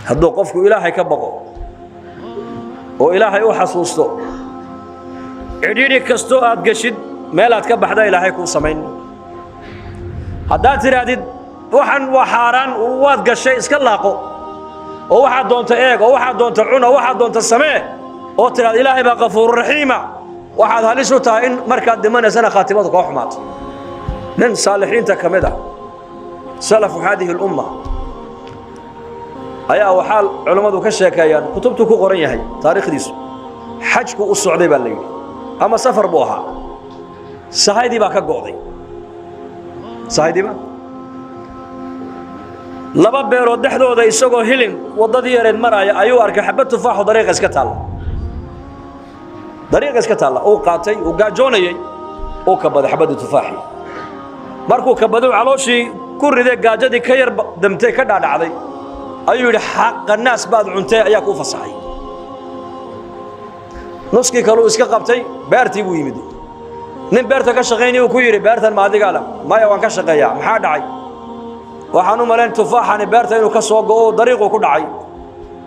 hadduu qofku ilaahay ka baqo oo ilaahay u xasuusto cidhiidhi kastoo aad gashid meel aad ka baxda ilaahay kuu samayn haddaad tidhaahdid waxaan waa xaaraan waad gashay iska laaqo oo waxaad doonta eeg oo waxaad doonta cun oo waxaad doonta samee oo tidhaahda ilaahay baa qafuur raxiima waxaad halis u tahay in markaad dhimanaysana khaatimadu koo xumaato nin saalixiinta ka mid ah salafu haadihi lumma ayaa waxaa culammadu ka sheekeeyaan kutubtu ku qoran yahay taariikhdiisu xajku u socday baa la yidhi ama safar buu ahaa sahaydii baa ka go'day sahaydiiba laba beerood dhexdooda isagoo hilin waddadii yareed maraya ayuu arkay xabad tufaaxoo dariiqa iska taalla uu qaatay uu gaajoonayey uu kabaday xabadii tufaaxii markuu kabaduu calooshii ku riday gaajadii ka yar damtay ka dhaadhacday ayuu yidhi xaqa naas baad cuntay ayaa kuu fasaxay nuskii kaluu iska qabtay beertii buu yimid nin beerta ka shaqaynaya uu ku yidhi beertan ma adigaa leh maya waan ka shaqeeyaa maxaa dhacay waxaan u malayn tufaaxani beerta inuu ka soo go'o dariiquu ku dhacay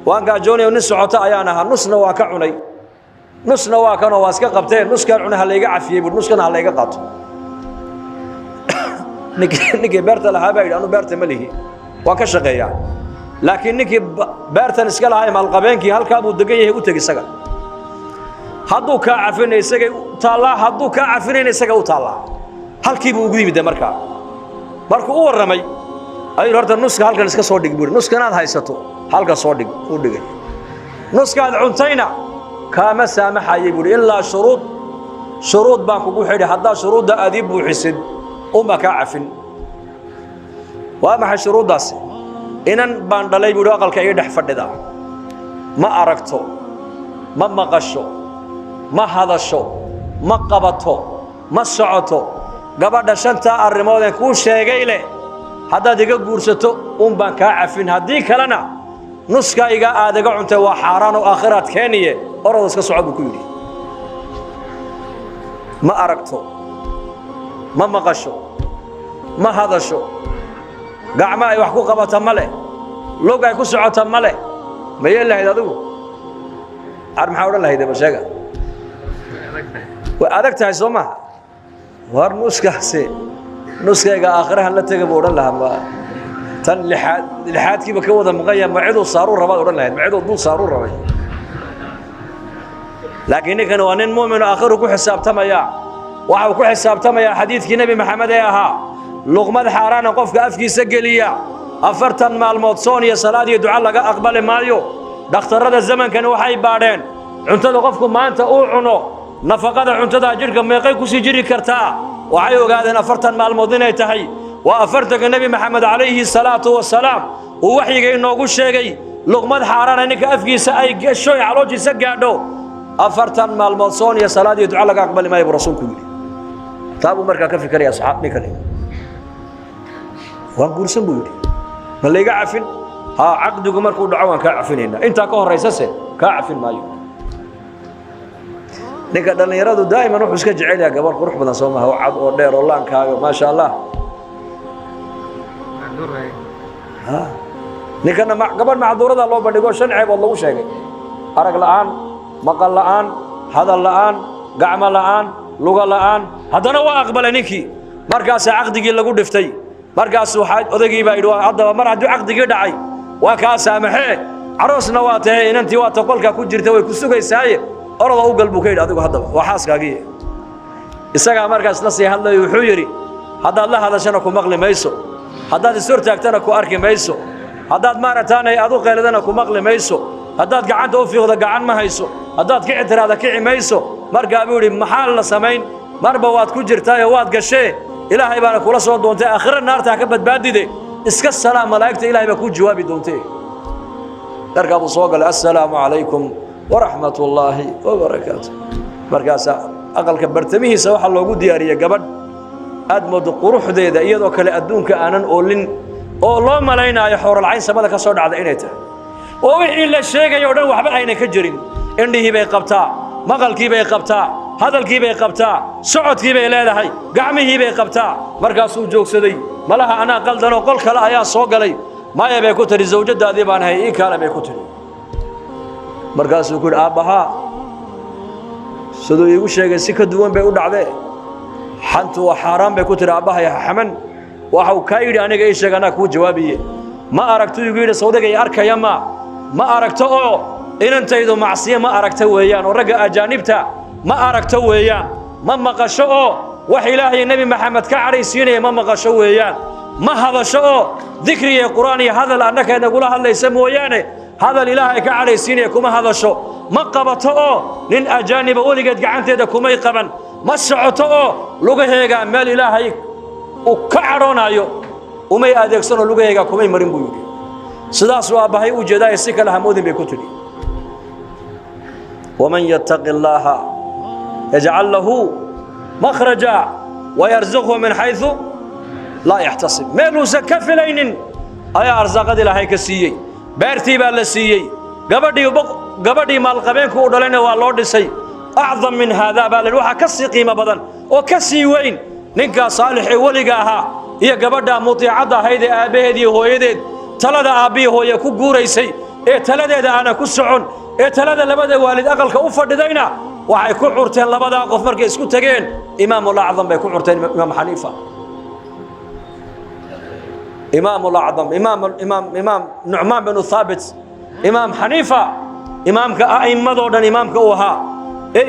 waan gaajoonaya nin socota ayaan ahaa nusna waa ka cunay nusna waa kanoo waa iska qabteen nuskaan cunay ha layga cafiyey buui nuskana ha layga qaato ninkii beerta lahaa baa yidhi anu beerta ma lihi waan ka shaqeeyaa laakiin ninkii beertan iska lahaa maalqabeenkii halkaa buu degan yahay u teg isaga hadduu kaa cafinay isagay taallaa hadduu kaa cafinayna isaga u taallaa halkii buu ugu yimid markaa markuu u warramay ayuu horta nuska halkan iska soo dhig buuri nuskanaad haysato halka soo dhig u dhigay nuskaad cuntayna kaama saamaxayay buuri ilaa shuruud baan kugu xidhi haddaa shuruudda aad ii buuxisid uma kaa cafin waa maxay shuruuddaasi inan baan dhalay buuri aqalka ii dhex fadhida ma aragto ma maqasho ma hadasho ma qabato ma socoto gabadha shantaa arrimoodeen kuu sheegay leh haddaad iga guursato un baan kaa cafin haddii kalena nuskayga aad iga cuntay waa xaaraan oo aakhiraad keeniye orada iska soco buu ku yidhi ma aragto ma maqasho ma hadasho gacmo ay wax ku qabata ma leh log ay ku socota ma leh ma yeel lahayd adigu ar maxaa odhan lahayd ba sheega way adag tahay soo maha war nuskayga aakhirahan la tega buu odhan lahaa ma tan lixaadkiiba ka wada maqanya ma ciduu saaruu rabaad odhan lahayd ma ciduu dul saaruu rabay laakiin ninkani waa nin mu'min aakhiru ku xisaabtamaya waxa uu ku xisaabtamayaa xadiidkii nebi maxamed ee ahaa luqmad xaaraana qofka afkiisa geliya 40 maalmood soon iyo salaad iyo duca laga aqbali maayo dhakhtarrada zamankani waxay baadheen cuntada qofku maanta uu cuno nafaqada cuntada jirka meeqay ku sii jiri kartaa waxay ogaadeen 40 maalmood inay tahay waa 40 nebi maxamed calayhi salaatu wasalaam uu waxyiga inoogu sheegay luqmad xaaraana ninka afkiisa ay gasho caloojiisa gaadho 40 maalmood soon iyo salaad iyo duca laga aqbali maayo buu rasuulku yidhi taabuu markaa ka fikiraya saxaab ninkani waan guursan buu yidhi ma layga cafin haa caqdigu markuu dhaco waan kaa cafinaynaa intaa ka horraysase kaa cafin maayo ninka dhallinyaradu daa'iman wuxuu iska jecel yahay gabar qurux badan soo maha oo cad oo dheer oo laankaaga maasha allah ninkana gabadh macduurada loo bandhigo 5 ceebood lagu sheegay arag la'aan maqal la'aan hadal la'aan gacmo la'aan luga la'aan haddana waa aqbalay ninkii markaasaa caqdigii lagu dhiftay markaas waxaa odaygii baa yidhi haddaba mar hadduu caqdigii dhacay waa kaa saamaxee caroosna waa tahay inantii waa ta qolkaa ku jirta way ku sugaysaaye orada u gal buu ka yidhi adigu haddaba waa xaaskaagii isagaa markaas la sii hadlayo wuxuu yidhi haddaad la hadashana ku maqli mayso haddaad is hortaagtana ku arki mayso haddaad maarataanay adu qeeladana ku maqli mayso haddaad gacanta u fiiqda gacan ma hayso haddaad kici tiraada kici mayso markaa buu yidhi maxaa la samayn marba waad ku jirtaayo waad gashee ilaahay baana kula soo doontay aakhira naartaa ka badbaadide iska salaam malaa'igta ilaahay baa kuu jawaabi doontay markaa buu soo galay assalaamu calaykum waraxmatullaahi wabarakaatu markaasaa aqalka bartamihiisa waxaa loogu diyaariyey gabadh aad moodo quruxdeeda iyadoo kale adduunka aanan oolin oo loo malaynaayo xooralcayn samada ka soo dhacda inay tahay oo wixii la sheegayo o dhan waxba ayna ka jirin indhihii bay qabtaa maqalkii bay qabtaa hadalkii bay qabtaa socodkii bay leedahay gacmihii bay qabtaa markaasuu joogsaday malaha anaa qaldanoo qol kale ayaa soo galay ما يبي كتر الزوجة دادي بان هي كلا بي كتر مركز يقول أبها سدوا يقول شيء سكت دوان بيقول عليه حنت وحرام بكتر أبها يا حمن وحو كايد أنا جاي شيء أنا كود جوابي ما أركت يقول صودك يا أرك يما ما أركت إن أنت إذا معصية ما أركت ويان ورجع أجانبته ما أركت ويان ما مقشوا وحيلاه النبي محمد كعريسينه ما مقشوا ويان ما هذا شو ذكري قرآني هذا لأنك نقول هذا يسمى ويانه هذا الإله كعريسينه كما هذا شو ما قبته لين أجانب ولقد قعنت هذا كما يقبل ما سعته لقيه مال إلهي وكعرونا يو وما يأذكسون لقيه كما يمرين بيوك سداس وأبهي وجداء السكة الحمود بكتري ومن يتق الله يجعل له مخرجا ويرزقه من حيث لا يحتسب ميلو سكفلين أيا أرزاق دي لهي كسيي بيرتي بالسيي قبدي مال قبين كودلين والله دسي أعظم من هذا بالروح كسي قيمة بدن وكسي وين نينكا صالح ولقاها هي قبدا مطيعة هيدي أبيدي هو يدي تلدا أبي هو يكو غوريسي إيه تلدا أنا كسعون إيه تلدا لبدا والد أقل كأوفر دينا waxay ku curteen labada qof markay isku tageen imaam al-a'zam bay ku curteen imaam Hanifa imaam al-a'zam imaam Nu'man bin Thabit imaam Hanifa imaamka a'immado dhan imaamka uu ahaa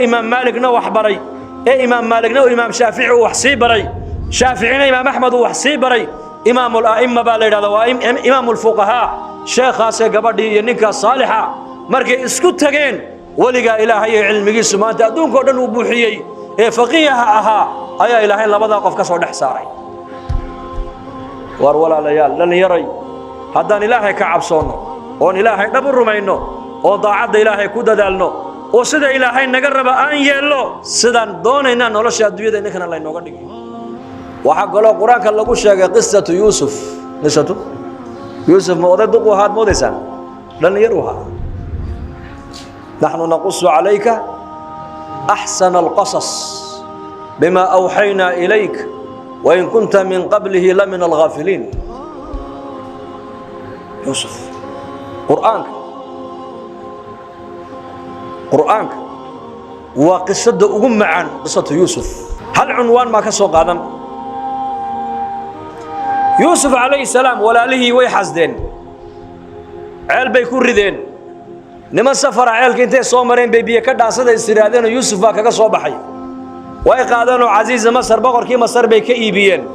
imaam Malikna wax baray imaam Malikna imaam Shafi'i wax sii baray Shafi'ina imaam Ahmad wax sii baray imaam al-a'imma baa la yiraahdaa waa imaam al-fuqaha sheekhaas gabadhii iyo ninka saalixa markay isku tageen ولقى إلهي علمي سمانت أدون كودن وبوحيي فقيها أها أيا إلهي لبدا قف كسر دحساري ولا ليال لن يري هذا إلهي كعب صونه وان إلهي نبر منه وضاعد إلهي كودا دالنو وسد إلهي نجرب أن يلو سدان دون إن نولش الدنيا إنك الله ينقدك وحق الله القرآن كله كشجع قصة يوسف نسيته يوسف موضع دقوا هاد مودسان لن يروها نحن نقص عليك أحسن القصص بما أوحينا إليك وإن كنت من قبله لمن الغافلين يوسف قرآنك وقصة أم عن قصة يوسف هل عنوان ما كسو قادم يوسف عليه السلام ولا له ويحزدين عيل بيكون ردين نما سفر عيالك انتي صومرين بيبيا كداسده استرادين يوسف با كغا سو بخاي واي قادانو عزيز مصر بقركي مصر بي كايبيين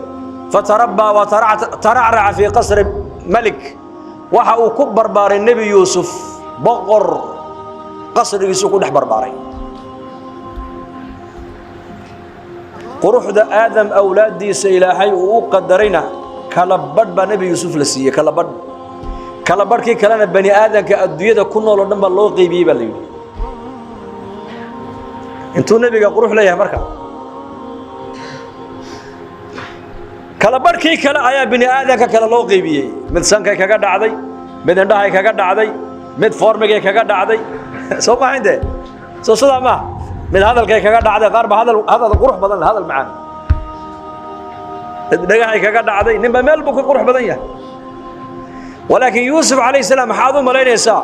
فتربى وترعرع في قصر ملك waxa uu ku barbaaray nabi Yusuf boqor qasrigiisu ku dhex barbaaray quruxda aadam awlaadiisa ilaahay uu qadarayna kala badh ba nabi Yusuf la siiyay kala badhkii kalena bani aadamka adduunyada ku nool oo dhan ba loo qaybiyay baa la yiri intuu nabiga qurux leeyahay marka kala barkii kala ayaa bani aadamka kala loo qaybiyay mid sankay kaga dhacday mid indhahay kaga dhacday mid formigay kaga dhacday soo baxaynde soo salaama mid hadalkay kaga dhacday qaar ba hadal qurux badan hadal macaan dhagahay kaga dhacday ninba meel buu ku qurux badan yahay ولكن يوسف عليه السلام حاضر ملينيسا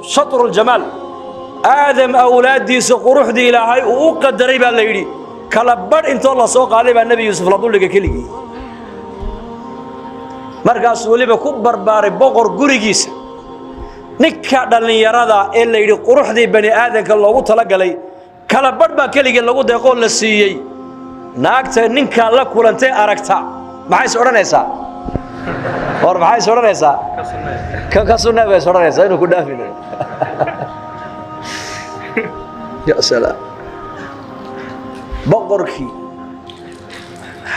شطر الجمال آدم أولادي سقروح دي إلهي وقدري بالليلي كلبر انت الله سوق عليه النبي يوسف لطول لك كلي مركز ولي بكبر باري بقر قريجيس نكا دلني يرادا إلا يدي قروح دي بني آدم كالله وطلق لي كلبر با كلي اللي قد يقول للسيي ناكتا نكا لك ولنتي أركتا معي سورانيسا maxay soranaysaa ka sunnah bay soranaysaa inuu ku dhaafin ya salaam boqorkii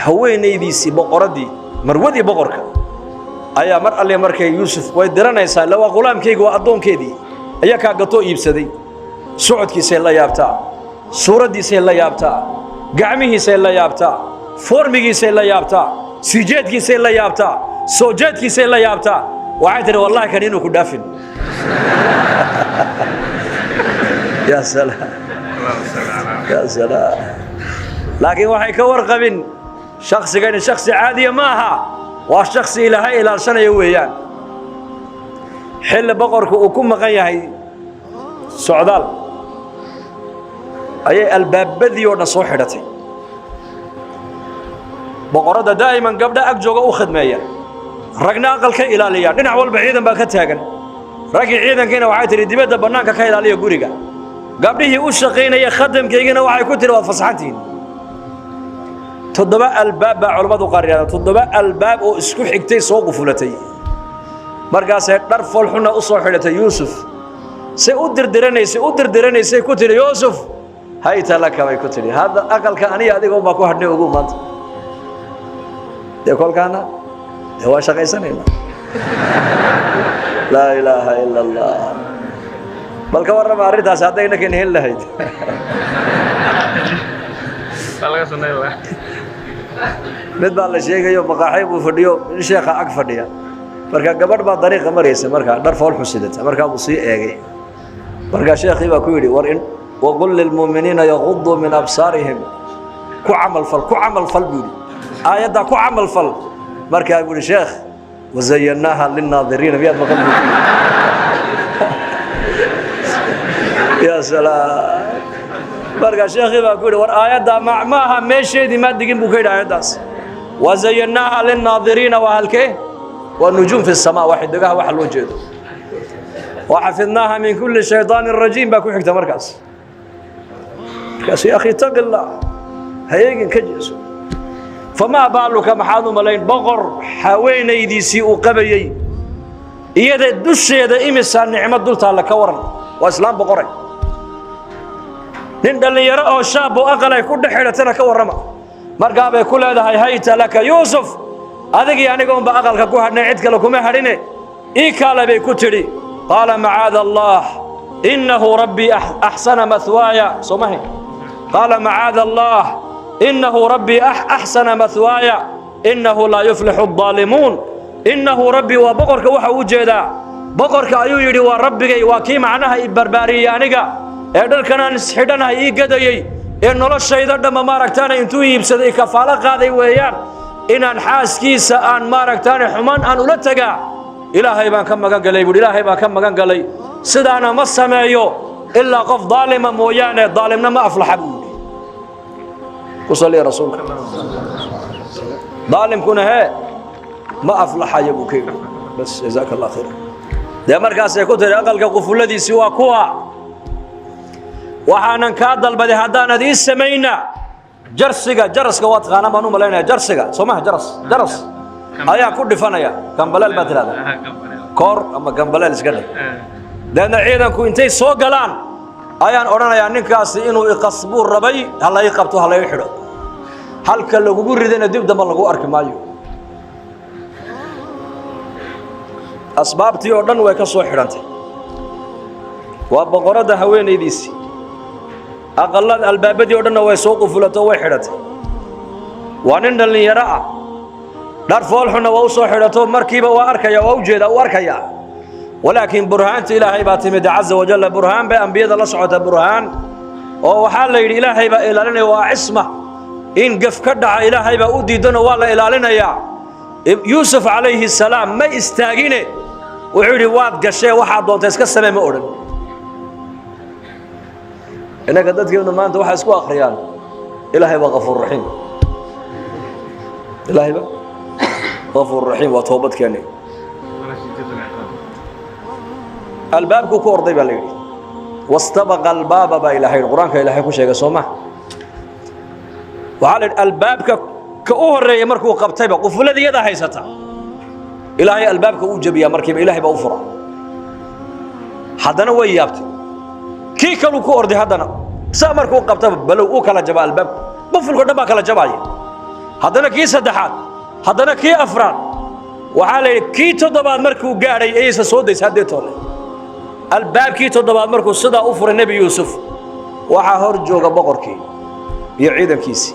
haweenaydiisi boqoradii marwadii boqorka ayaa mar alle markay Yusuf way diranaysaa la waa qulaamkeyga waa adoonkeedii ayaa ka gato iibsaday socodkiisa la yaabtaa suuradiisa la yaabtaa gacmihiisa la yaabtaa formigiisa la yaabtaa sijeedkiisa la yaabtaa سوجتكيسي لا يابتا وعيتني والله كان إنه كدافن يا سلام يا سلام لكن وحي كورقبن شخص كان شخص عادي معها وشخص إلهي إلى سنة يويان حل بقرك وكم مغيهي سعدال أي الباب بذي ونصوحرتي بقرة دائما قبل أكجوغ أخذ مايا رقنا أقل كي إلاليا ننع والبعيدا باكتاقن رقي عيدا كينا وعايتر الدبادة بنانك كي إلاليا قريقا قبله أشقين يخدم كينا وعاي كتر وفصحتين تضبع الباب علماء قرية تضبع الباب واسكو حكتي سوق فلتي مرقاس درف الحنا أصوحرة يوسف سأدر درني سيكتر يوسف هاي تلك ما يكتري هذا أقل كأني هذه قوم باكو هدني وقوم أنت يقول كأنا هو شقي سنين لا إله إلا الله بل كورنا ما أريد أساعدك إنك إنهي الله الله سنة الله midbaa la sheegayo maqaaxay buu fadhiyo sheekha ag fadhiya marka gabadh baa dariiqa maraysa marka dhar fool xusidata marka uu sii eegay marka sheekhi baa ku yiri war in waqul lil mu'minina yaghuddu min absarihim ku amal fal buu ayada ku amal fal marka uu yiri sheekh wazayyanaha lin naadirin biyad maqal ya salaam marka sheekhi baa ku yiri war ayada maaha meesheedii ma digin buu ka yiri ayadaas وزيناها للناظرين وهلكه والنجوم في السماء واحد دقها واحد الوجود وحفظناها من كل شيطان رجيم باكو حكته مركز يا اخي اتق الله هيجن كجس فما بالك محاض ملين بقر حوينيدي سي قبيي يدا دشيدا امسا نعمه دلتا لا كورن واسلام بقري nin dhalinyaro oo shaab oo aqal ay ku dhaxeelatana ka warrama markaa bay ku leedahay hayta laka yuusuf adigii anigoon ba aqalka ku hadhnay cid kale kuma hadhine ii kaale bay ku tidhi qaala macaada allah innahu rabbii axsana mathwaaya somahi qaala macaada allah innahu rabbii axsana mathwaaya innahu laa yuflixu addaalimuun innahu rabbii waa boqorka waxa uu jeedaa boqorka ayuu yidhi waa rabbigay waa kii macnaha i barbaariyey aniga ee dharkanaan isxidhanahay ii gadayey ee noloshayda dhamma maaragtaana intuu iibsaday kafaalo qaaday weeyaan inaan xaaskiisa aan maaragtaana xumaan aan ula tagaa ilaahay baan ka magan galay buuri ilaahay baan ka magan galay sidaana ma sameeyo ilaa qof daalima mooyaane daalimna ma aflaxa buuri ku salli rasuulka daalimkuna hee ma aflaxayo buu ka yidhi bas jazaaka allah khayr dee markaasay ku tiri aqalka qufuladiisii waa kuwa waxaanan kaa dalbaday haddaanad ii samayna jaraska waa taqaanaa baan u malaynaya jarsiga soomaha jaras ayaa ku dhifanaya gambaleel baa tirahda koor ama gambaleel iska dhig deedna ciidanku intay soo galaan ayaan odhanayaa ninkaasi inuu iqasbuu rabay ha la ii qabto ha la ii xidho halka lagugu ridayna dib damba lagu arki maayo asbaabtii oo dhan way ka soo xidhantay waa boqoradda haweenaydiisii aqalada albaabadii oo dhanna way soo qufulato way xidhatay waa nin dhalinyaro ah dhar foolxuna waa u soo xidhato markiiba waa arkaya waa u jeeda u arkaya walaakiin burhaanta ilaahay baa timid caza wajalla burhaan bay ambiyada la socota burhaan oo waxaa la yidhi ilaahay baa ilaalinaya waa cisma in gaf ka dhaca ilaahay baa u diidano waa la ilaalinayaa yuusuf calayhi salaam ma istaagine wuxuu yidhi waad gashee waxaad doonta iska samee ma odhan إنك تدخل ما أنت واحد سكوا أخريان إلهي غفور رحيم إلهي غفور رحيم وتوبتك يعني الباب كور ضيب عليه واستبق الباب با إلهي القرآن كإلهي كل شيء سومه وعلى الباب كأوهر يمركو قبطيبه قفل الذي يدا هيستا إلهي الباب كأوجب يا مركب إلهي بأوفره حدنا ويابتي كي كانوا كوردي هذانا سامر كو قبته بلو او كلا جبا الباب بفل كو دبا كلا جباي هذانا كي سدحات هذانا كي افراد وحالي كي تضباد مركو غاري ايسا سو ديس هديتول الباب كي تضباد مركو سدا افر النبي يوسف وحا هور جوغا بقركي يا عيدنكيسي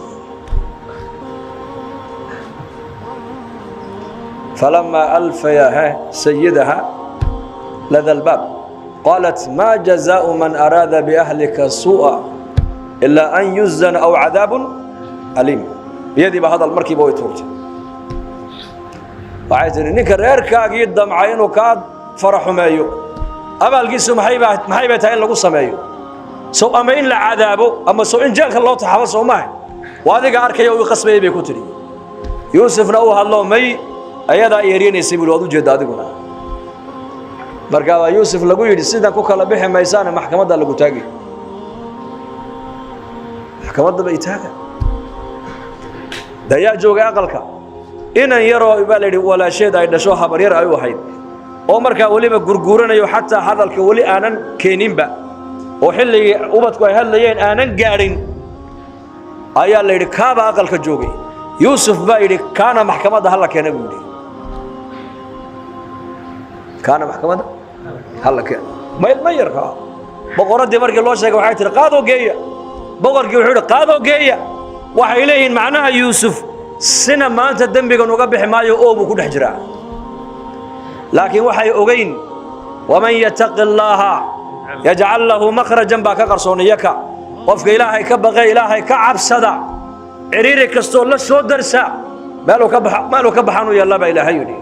فلما الفيها سيدها لدى الباب قالت ما جزاء من أراد بأهلك سوءا إلا أن يزن أو عذاب أليم بيدي بهذا المركب ويتورج waxay tiri ninka reerkaagii damcay inuu ka faraxumeeyo abaalkiisu maxay bay tahay in lagu sameeyo soo ama in la cadaabo ama soo in jeelka loo taxabo soo maahay waadiga arkaya uu qasbay bay ku tiri yuusufna uu hadlo may ayada yeerinaysa bil wad u jeeda adiguna markaa yuusuf lagu yidhi sidan ku kala bixi maysaan maxkamadda lagu taagay maxkamadda bay taagan dayaa jooga aqalka inan yaroo baa la yidhi walaasheed ay dhasho habar yar ay u ahayd oo markaa weliba gurguuranayo xataa hadalka weli aanan keeninba oo xilligii ubadku ay hadlayeen aanan gaadhin ayaa la yidhi kaaba aqalka joogay yuusuf baa yidhi kaana maxkamadda hala keena buu yidhi kaana maxkamadda hala keena ma yarka boqoraddii markii loo sheegay waxay tihi qaadoo geeya boqorkii wuxuu yidhi qaadoo geeya waxay leeyihiin macnaha yuusuf sina maanta dembigan uga bixi maayo oo buu ku dhex jiraa laakiin waxay ogeyn waman yattaqi allaaha yajcal lahu makhrajan baa ka qarsooniyaka qofka ilaahay ka baqay ilaahay ka cabsada ciriiri kastoo la soo darsa meeluu ka baxaan u yeella baa ilaahay yidhi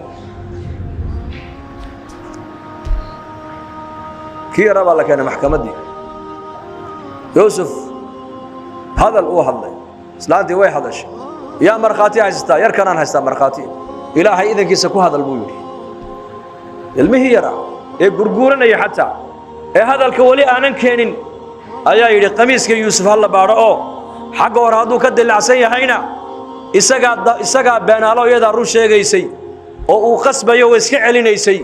kii yaraa baa la keenay maxkamaddii yuusuf hadal uu hadlay islaantii way hadashay yaa markhaati haystaa yarkanaan haystaa markhaati ilaahay idankiisa ku hadal buu yidhi ilmihii yaraa ee gurguuranaya xataa ee hadalka weli aanan keenin ayaa yidhi qamiiska yuusuf ha la baadho oo xagga hore hadduu ka dilacsan yahayna isagaa beenaalo iyadaa run sheegaysay oo uu qasbayo oo iska celinaysay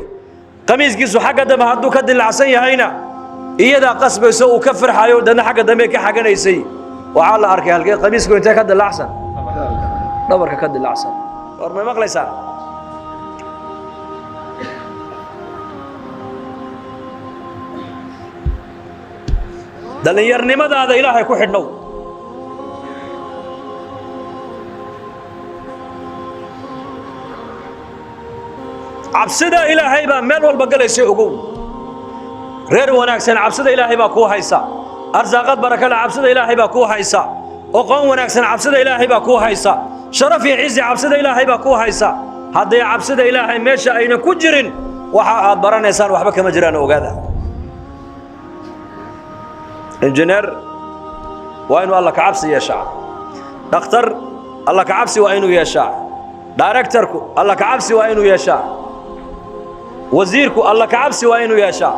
qamiiskiisu xagga dambe hadduu ka dilacsan yahayna iyadaa qasbayso uu ka farxayo dadna xagga dambe ka xaganaysay waxaa la arkay halkee qamiisku intee ka dilacsan dhabarka ka dilacsan war may maqlaysaan dhallinyarnimadaada ilaahay ku xidhnow cabsida ilaahay baa meel walba galaysa ogow reer wanaagsan cabsida ilaahay baa kuu haysa arsaaqad barakada cabsida ilaahay baa kuu haysa oqoon wanaagsan cabsida ilaahay baa kuu haysa sharaf iyo cizi cabsida ilaahay baa kuu haysa hadday cabsida ilaahay meesha aynan ku jirin waxa aad baranaysaan waxba kama jiraan ogaada injineer waa inuu alla ka cabsi yeeshaa dhakhtar alla ka cabsi waa inuu yeeshaa directorku alla ka cabsi waa inuu yeeshaa wasiirku alla ka cabsi waa inuu yeeshaa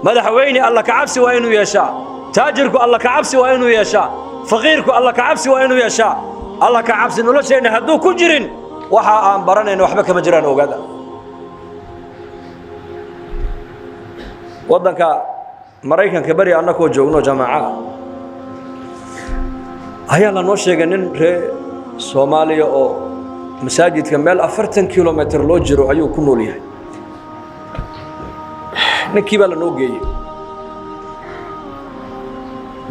madaxweyne alla ka cabsi waa inuu yeeshaa taajirku alla ka cabsi waa inuu yeeshaa faqiirku alla ka cabsi waa inuu yeeshaa alla ka cabsi nolosheenna hadduu ku jirin waxa aan baranayno waxba kama jiraan ogaada waddanka maraykanka bari annakoo joogno jamaaca ayaa lanoo sheegay nin reer soomaaliya oo masaajidka meel 40 kilomitir loo jiro ayuu ku nool yahay ninkii baa lanoo geeyey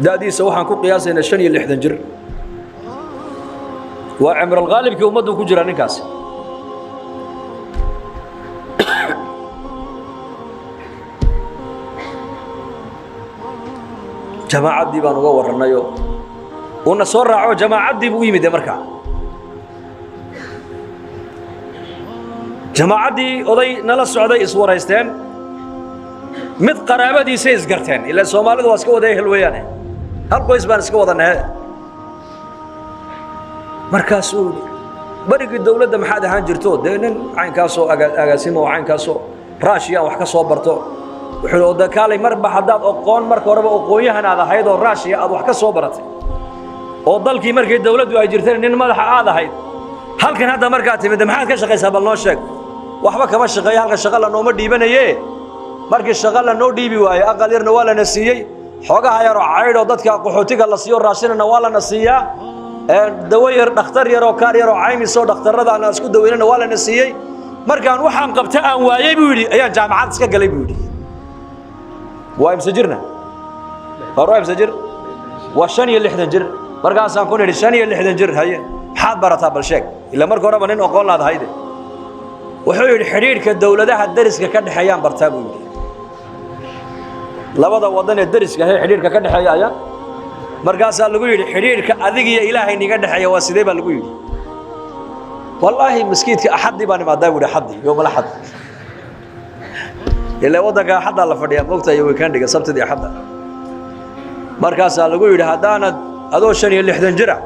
da'diisa waxaan ku qiyaasaynaa 65 jir waa cimral qaalibkii ummaddu ku jira ninkaasi jamaacaddii baan uga warranayo uuna soo raaco jamaacaddii buu u yimid markaa jamaacaddii oday nala socday iswaraysteen mid qaraabadiisay isgarteen ilaa soomaalidu waa iska wada ehel weeyaane hal qoys baan iska wada nahe markaasuu barigii dawladda maxaad ahaan jirto dee nin caynkaasoo agaasimo oo caynkaasoo raashiyaan wax ka soo barto wuxuu odakaalay marba haddaad oqoon marka horeba oqoonyahan aad ahayd oo raashiya aad wax ka soo baratay oo dalkii markii dawladdu ay jirteen nin madaxa aad ahayd halkan hadda markaad timid maxaad ka shaqaysaa bal noo sheeg waxba kama shaqeeya halkan shaqo la nooma dhiibanaye markii shaqo la noo dhiibi waayo aqal yarna waa lana siiyey xoogaha yaroo caydhoo dadka qaxootiga la siiyo raashinana waa lana siiyaa dawo yar dhakhtar yaroo kaar yaroo caymisoo dhakhtarrada aan isku daweynana waa lana siiyey markaan waxaan qabta aan waayey buu yidhi ayaan jaamacad iska galay buu yidhi waa imse jirna waa imse jir waa 65 jir markaasaan ku nidhi 65 jir haye maxaad barataa bal sheeg ila marka horeba nin oqoon laad hayde wuxuu yidhi xidhiidhka dawladaha dariska ka dhexeeyaan bartaa buu yidhi labada wadan ee dariska ahee xidhiidhka ka dhexeeya ayaa markaasaa lagu yidhi xidhiidhka adig iyo ilaahay niga dhexeeya waa sidee baa lagu yidhi والله مسكيتك أحد باني ما داوي حدي يوم الأحد إلا ودك أحد الله فديا وقتها يوم كان دقة سبت دي أحد مركز على قولي هدانا هذا الشيء اللي حدن جرع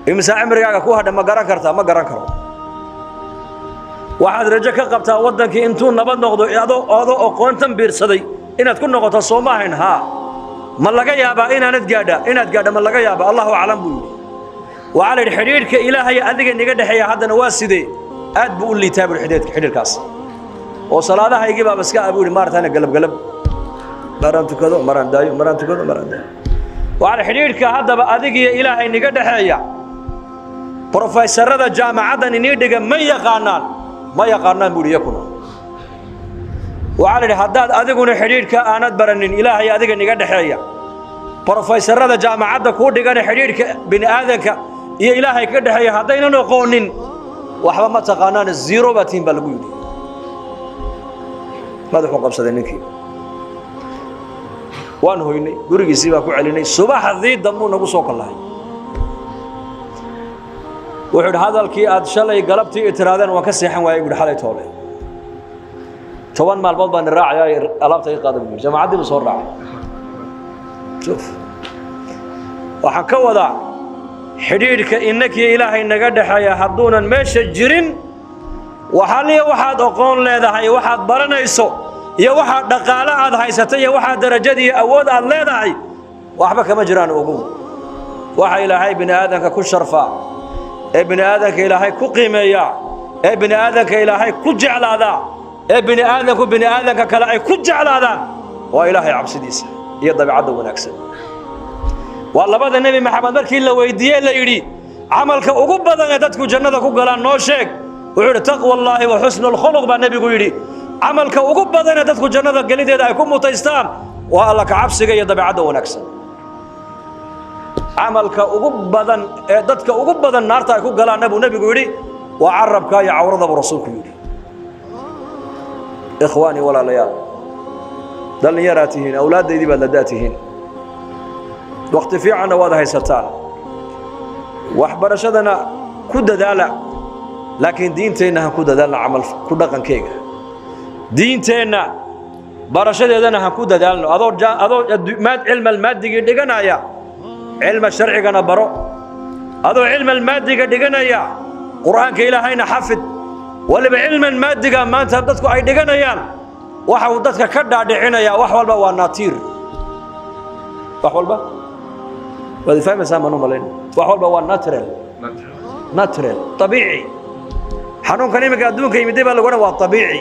إمسا عمري كوها دم قران كرتا ما قران كرو واحد رجك قبتها ودك إنتون نبض نقضوا هذا أقوانتم بيرصدي إن تكون نقطة صوماهن ها ما لقى يابا إن نتقادا ما لقى يابا الله أعلم بيقول وعلى الحرير كإلهي أذق نقد حيا هذا نواسدي أد بقول لي تابع الحرير كاس وصلاة هيجيبها بس كأبوي مرة ثانية قلب مران تكذو مران دايو مران تكذو مران دايو وعلى الحرير كهذا أذق إلهي نقد حيا بروفيسور هذا جامعة نيدق ما يقارنان بودي يكونوا وعلى الحداد أذقون الحرير كأنات برنين إلهي أذق نقد حيا بروفيسور هذا جامعة كودقان حرير بين آذنك يا إلهي كده هي هذين نقولين وحبا ما تقانان الزيرو باتين بالقيود ماذا حقب سدنك وان هويني غريغي سيبا كو عليني صباح ذي دمو نغو سوق الله وحد هذا الكي اد شلي قلبتي اترادن وان كسيحن واي غد حلي توله 10 مالمود بان راعي الابتي قادم جماعه دي سو راعي شوف waxaan ka wadaa xiriirka innaka ilaahay naga dhaxaya haduunan meesha jirin waxaad aqoon leedahay waxaad baranayso iyo waxa dhaqaale aad haysatay iyo waxa darajada iyo awood aad leedahay waxba kama jiraan ugu waxa ilaahay bini aadanka ku sharfa ee bini aadanka ilaahay ku qiimeeya ee bini aadanka ilaahay ku jeclaada ee bini aadanka kale ay ku jeclaadaan waa ilaahay cabsidiisa iyo dabiicada wanaagsan والله النبي محمد مركي لا ويديه لا يري عملك ugu badan ee dadku jannada ku galaan noo sheeg wuxuu taqwa Allah wa husnul khuluq ba nabigu yiri amalka ugu badan ee dadku jannada galideeda ay ku mutaystaan waa Allah ka cabsiga iyo dabiicada wanaagsan amalka ugu badan ee dadka ugu badan naarta ay ku galaan nabigu yiri waa arabka iyo awrada rasuulku yiri ikhwani wala layaal dhallinyaratihiin awlaadaydii baad ladaatihiin وقت في عنا واضح يستان وحبرشدنا كود دالا لكن دينتنا كود دالا عمل كود قن كيغا دينتنا برشدنا كود دالا أدور ماد علم المادي دغنايا علم الشرع كنا برو أدور علم المادي دغنايا قرآن كإلهينا حفظ ولا بعلم المادي ما أنت بدك أي دغنايا وحودتك كدا دحينيا وحولبا وناتير وحولبا وهذا فاهم سامع نومالين وحول بوا ناترال طبيعي حنون كان يمك أدون كي يمدي بالقونا والطبيعي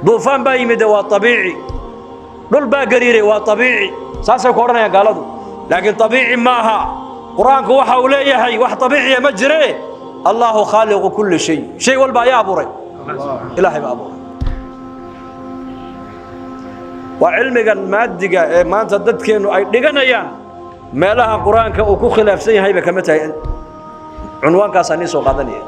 دوفان با يمدي والطبيعي دول با قريري والطبيعي ساسا كورنا يا قالدو لكن طبيعي ماها قرآنك وحا وليه هي وح طبيعي مجري الله خالق كل شيء والبا يا أبوري إلهي بأبوري وعلمك المادقة ما أنت ضدك إنه أي دقنيان meelaha quraanka uu ku khilaafsan yahay ba kama tahay cinwaankaas aan soo qaadanaya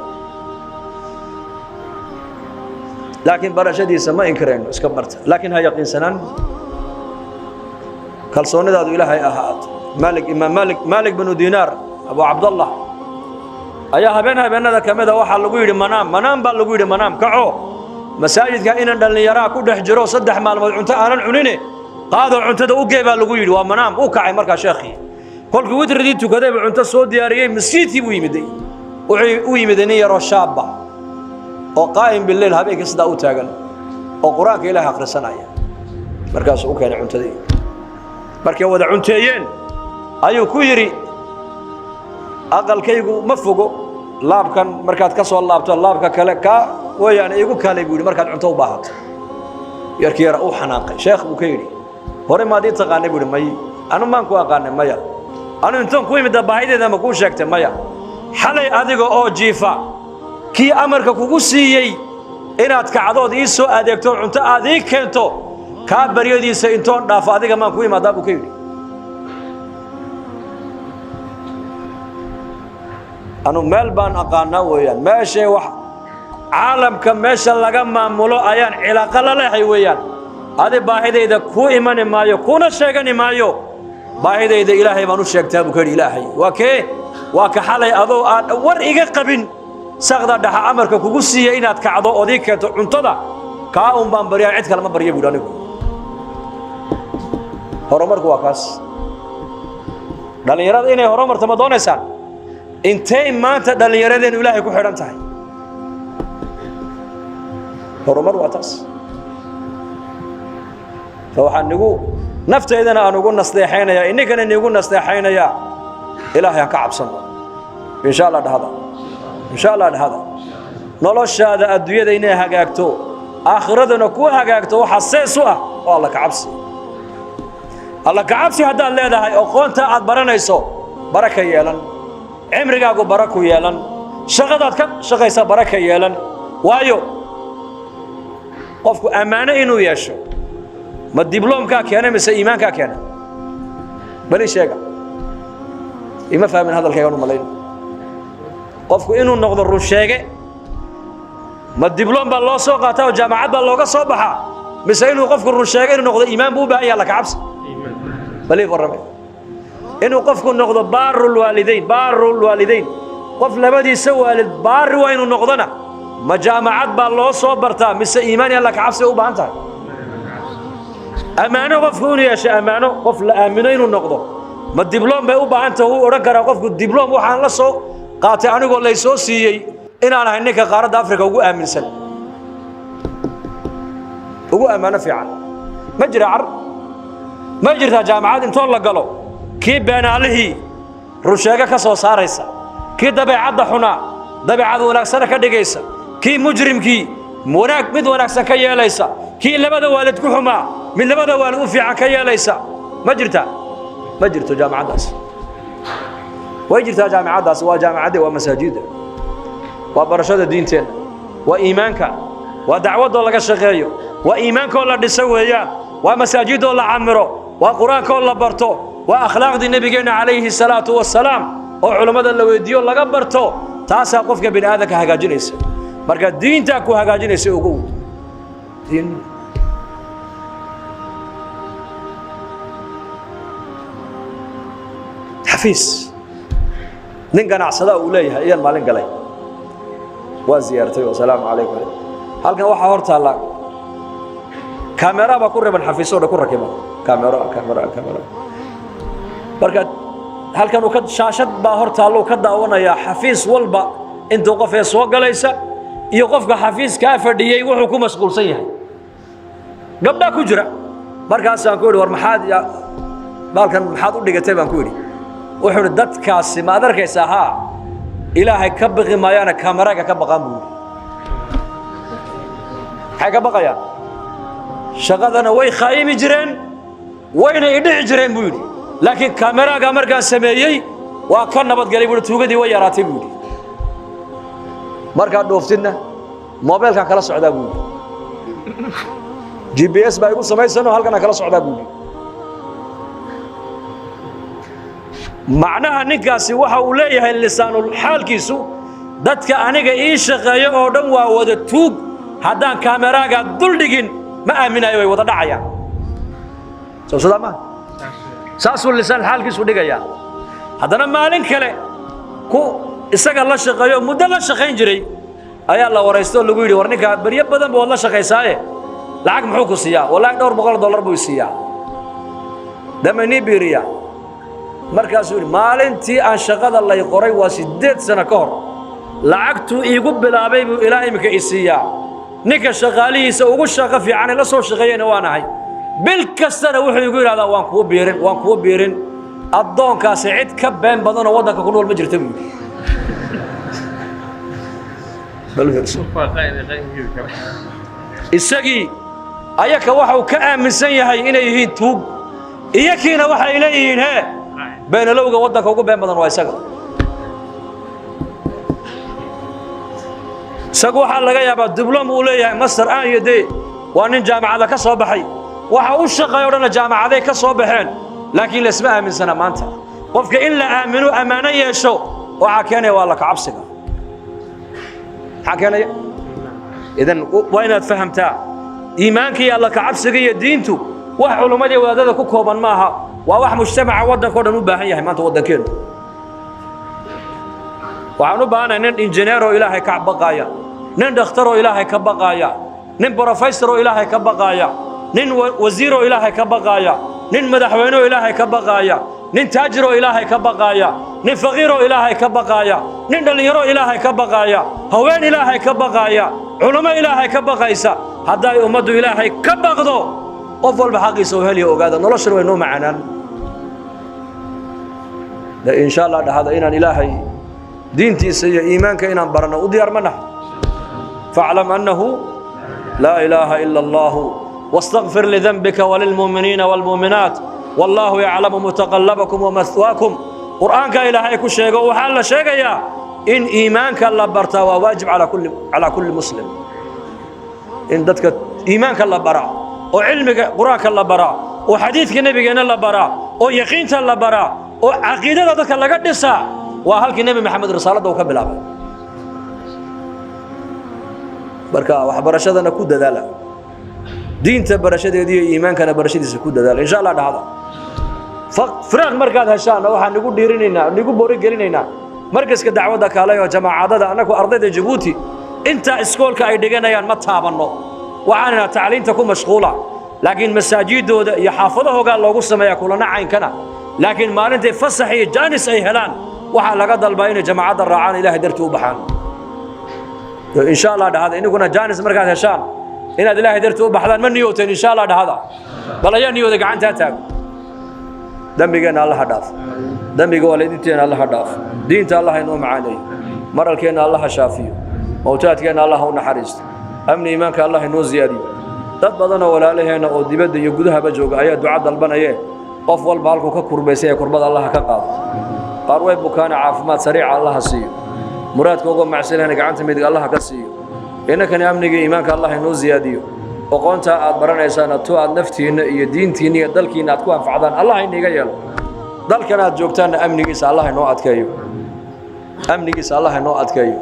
laakiin barashadiisa ma inkarayno iska barta laakiin ha yaqiinsanaan kalsoonidaadu ilaahay ahaad malik bin dinar abu abdullah ayaa habeenada kamida waxa lagu yiri manam baa lagu yiri manam kaco masaajidka inaan dhalinyaraha ku dhex jiro 3 maalmood cunto aanan cunine qaado cuntada u geebaa lagu yiri waa manam uu kacay marka sheekhi kolkii wadradii tukaday cunto soo diyaariyay masjidkii buu yimiday wuxuu u yimiday nin yaro shaaba oo qaa'im billayl habeenkii sida u taagan oo quraanka ilaahay akhrisanaya markaas uu keenay cuntadii markay wada cunteeyeen ayuu ku yiri aqalkaygu ma fogo laabkan markaad ka soo laabto laabka kale ka wayaan igu kaalay buu markaad cunto u baahato yarkii yara uu xanaaqay sheekh buu ka yiri hore ma diin taqaanay buu may anu maan ku aqaanay maya anu intaan ku imid baahideeda ma ku sheegtay maya xalay adiga oo jiifa kii amarka kugu siiyay inaad kacdood ii soo adeegto cunto aad ii keento ka baryadiisa intoon dhaaf adiga maan ku imaadaa buu ka yiri anu meel baan aqaanaa weeyaan meesha wax caalamka meesha laga maamulo ayaan cilaaqo la leeyahay weeyaan adi baahidayda ku iman maayo kuna sheegan maayo baahidayda ilaahay baan u sheegtaa buu ka ilaahay waa kee وكحالي أذو ور إيجا قبن سقدا دح أمرك كوجسية إن أتكعدو أذيك عنتدا كأم بامبريا عد كلام بريا بودانكو هرمر كواكاس دليرات إنه هرمر تمدون إنسان إنتي ما أنت دليرات إن ولا يكون حرام تاعي هرمر واتاس فوحن نقول نفت إذا أنا نقول نصلحين يا إنك أنا نقول نصلحين يا إلهي كعب صنع إن شاء الله هذا إن شاء الله هذا نلاش هذا الدنيا دينها هجاكتو آخرتنا كوه هجاكتو حساسوا والله كعبسي الله كعبسي هذا اللي ده أخوان تعاد برنا يسوع بركة يالن عمرك أقول بركة يالن شغلاتك شغيسة بركة يالن وايو قفكو أمانة إنه يشو ما الدبلوم كأنا مس إيمان كأنا بلي شيء إما فاهم من هذا الكلام ملاين قفكو إنه نقدر الرشاقة ما الدبلوم بالله سوقته وجامعات بالله صباحا مس إنه قفكو الرشاقة إنه نقدر إيمان بوبا يلا كعبس بلي فرمي إنه قفكو نقدر بار الوالدين قف لبدي سوى البار وإنه نقدنا ما جامعات بالله صبرتها مس إيمان يلا كعبس وبا أنت أمانة قفكون يا شيء أمانة قف لآمنين النقطة ما الدبلوم بيوبا أنت هو رجع قفك الدبلوم وحنا لصو قاطعني يقول لي سوسي إن أنا هنيك قارة أفريقيا وجو أمن سن وجو أمانة في عن مجرى عرض مجرى جامعات إن طول قالوا كيف بين عليه رشاقة كسو صاريسا كي دبي عض حنا دبي عض وناكسنا كدقيسا كي مجرم كي مناك مد وناكسا كي ليسا كي لبدا والد كحما من لبدا والد في عكيا ليس ما جرت جامعة داس ويجرت جامعة داس وجامعة ومساجد وبرشاد دينتين وإيمانك ودعوة الله كشغيو وإيمانك الله دسويا ومساجد الله عمره وقرآنك الله برتو وأخلاق دين نبينا عليه الصلاة والسلام وعلماء الله ويديو الله قبرتو تاسع قفك بين هذا كهجاجنيس مركز دينتك وهجاجنيس وقول دين حفيز نين عصدا وليها إيه المالين قلي وزيارتي والسلام عليكم هل كان واحد هرت الله كاميرا بكون من حفيز ولا كون ركبه كاميرا بركات هل كانوا كد شاشة بهرت الله كدا وانا يا حفيز والبا انت وقف يسوق ليس يوقف حفيز كافر دي وحكم مسؤول سيء قبل كجرة بركات سانكود ورمحاد يا بالكن محاد ودقتي بانكودي وحول دت كاسي ما أدرك يساها إلهي كبغي ما يانا كاميرا كبغان بودي حاجة بقى يا شغلنا وين خايم يجرين وين يدع يجرين بودي لكن كاميرا كان سميي وكان نبض قريب بودي توجدي ويا راتي بودي مركز دوفتنا موبايل كان كلا سعدا بودي GPS بيقول سماي سنو هل كان كلا سعدا بودي معناها نكاسي waxa uu leeyahay lisaanul xaalkiisu dadka aniga ii shaqeeyo oo dhan waa wada tuug hadaan kaamiraaga dul dhigin ma aaminayo way wada dhacayaan soo sadama saasul lisaan xaalkiisu dhigaya hadana maalin kale ku isaga la shaqeeyo muddo la shaqeyn jiray ayaa la wareysto lagu yiri war ninka bariyo badan boo la shaqeysaaye lacag muxuu ku siiyaa wallahi $200 buu siiyaa damani biriya markaas uu maalintii aan shaqada la qoray waa 8 sano ka hor lacagtu iigu bilaabay buu ilaahay imika isiiyaa ninka shaqaalihiisa ugu shaqo fiican la soo shaqeeyana waan ahay bil kastana wuxuu igu yiraahdaa waan kuwa biirin adoonkaas cid ka been badan oo wadanka ku nool ma jirto buu isagii ayaka waxa uu ka aaminsan yahay inay yihiin tuug iyakiina waxa ay leeyihiin بين لوجا ودك وجو بين بدن ويسقى سقوا حال لقى يا بعد دبلوم وليه مستر يدي وأن جامعة ذا كصباحي وحوش غيرنا جامعة ذا كصباحين لكن الاسماء من سنة ما أنت وفك إلا آمنوا أمانية شو وحكينا والله كعبسك حكينا إذن وين فهمتها إيمانك يا الله كعبسك يا دينتو وحلمات وهذا كوكوبا معها وواح مجتمع ودن كودن وباهي ما أنت ودن كين waxaan u baahanahay nin injineer oo ilaahay ka baqaya nin dhakhtar oo ilaahay ka baqaya nin professor oo ilaahay ka baqaya nin wasiir oo ilaahay ka baqaya nin madaxweyne oo ilaahay ka baqaya nin taajir oo ilaahay ka baqaya nin faqiir oo ilaahay ka baqaya nin dhalinyaro ilaahay ka baqaya haween ilaahay ka baqaya culimo ilaahay ka baqaysa hadday ummaddu ilaahay ka baqdo qof walba xaqiisa oo heliyo ogaada noloshan way noo macaanaan إن شاء الله هذا إن إلهي دينتي سي إيمانك إن برنا وديار منه فاعلم أنه لا إله إلا الله واستغفر لذنبك وللمؤمنين والمؤمنات والله يعلم متقلبكم ومثواكم قرآنك إلهي كل شيء وحال شيء يا إن إيمانك الله برتا وواجب على كل مسلم إن دتك إيمانك الله برا وعلمك قرآنك الله برا وحديثك النبي الله برا ويقينك الله برا وعقيدة ذلك لقد نساء وهلك النبي محمد رسالته وكبل أبا بركة وحبرشدنا كود ذلك دين تبرشد دي إيمان كان برشد سكود ذلك إن شاء الله هذا فراغ مركز هشان وحن نقول ديريننا نقول بوري جريننا مركز كدعوة كالله يا جماعة عدد أنكو أرضي جيبوتي أنت إسكولك أيدينا يا متابنو وعنا تعليم تكون مشغولة لكن مساجد يحافظه قال الله قصة ما يقولنا عين كنا لكن ما أنت فصحي جانس أي هلان وحال لقد البين جماعة الرعان إله درتوا بحان إن شاء الله هذا إنه كنا جانس مركز هشام إن إله درتوا بحان من نيوتين إن شاء الله هذا بلا يا نيوتك عن تاتك دمي جنا الله هداف دمي والدتين الله هداف دين الله إنه معاني مرة كنا الله شافيه موتات كنا الله ونحرست أمن إيمانك الله إنه زيادي تبضنا ولا لهنا أو دبد يجودها بجوج آيات دعاء البناية qof walba halku ka kurbaysay kurbada Allah ka qaado qaar way bukaan caafimaad sariic Allah siiyo muraadka ugu macsalana gacanta mid Allah ka siiyo inaka amniga iimaanka Allah inoo ziyaadiyo aqoonta aad baranaysaan to aad naftiina iyo diintiina iyo dalkiina aad ku anfacdaan Allah inaga yeelo dalkan aad joogtaan amnigiisa Allah inoo adkeeyo amnigiisa Allah inoo adkeeyo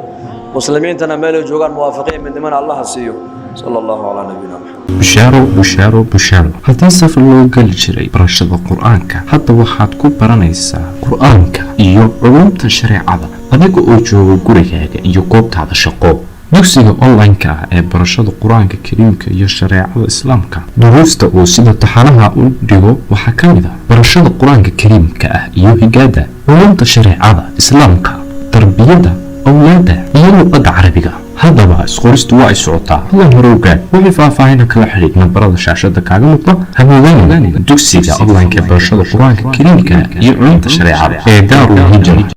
muslimiintana meel joogan muwaafiqiin midnimo Allah siiyo صلى الله على نبينا محمد بشارو haddii safar loo gali jiray barashada qur-aanka hadda waxaad ku baranaysaa qur-aanka iyo culumta shareecada adiga oo jooga gurigaaga iyo goobtaada shaqo dugsiga online-ka ah ee barashada qur-aanka kariimka iyo shareecada islaamka duruusta oo sida taxanaha u dhigo waxaa ka mid ah barashada qur-aanka kariimka ah iyo higaada culumta shareecada islaamka tarbiyada awlaada iyo luqadda carabiga haddaba isqoristu waa ay socotaa hadan hore ogaad wixii faahfaahin kala xiriir nambarada shaashada kaaga muuqda hamoodaan dugsiga online-ka barashada qur-aanka kariimka iyo culumta shareecada ee daarul hijra